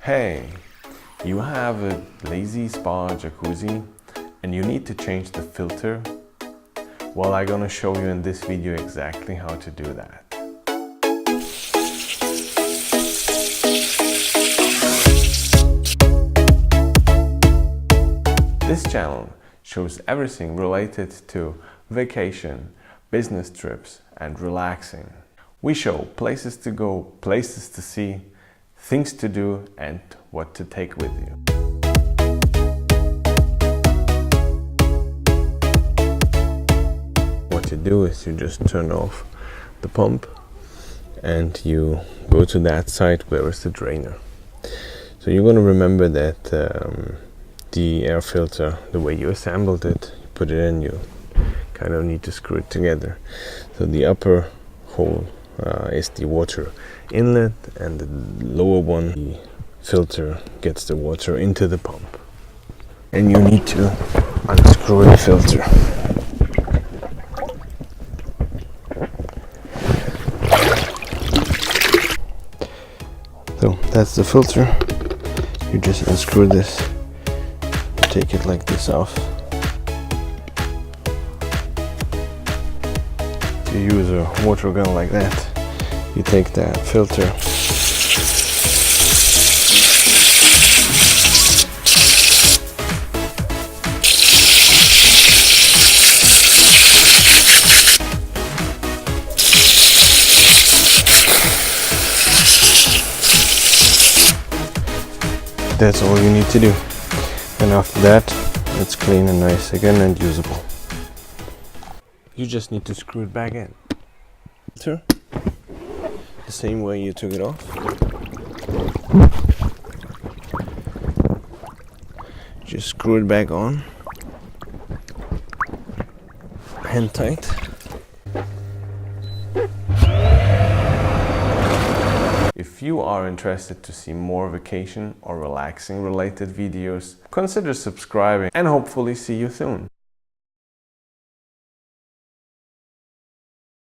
Hey, you have a Lay Z SPA Jacuzzi and you need to change the filter? Well, I'm gonna show you in this video exactly how to do that. This channel shows everything related to vacation, business trips and relaxing. We show places to go, places to see, things to do and what to take with you. What you do is you just turn off the pump and you go to that side where is the drainer. So you're going to remember that the air filter, the way you assembled it, you put it in, you kind of need to screw it together. So the upper hole is the water inlet and the lower one, the filter, gets the water into the pump. And you need to unscrew the filter. So that's the filter. You just unscrew this, take it like this off. You use a water gun like that. You take that filter, that's all you need to do. And after that, it's clean and nice again and usable. You just need to screw it back in. Sure. The same way you took it off. Just screw it back on. Hand tight. If you are interested to see more vacation or relaxing related videos, consider subscribing and hopefully see you soon.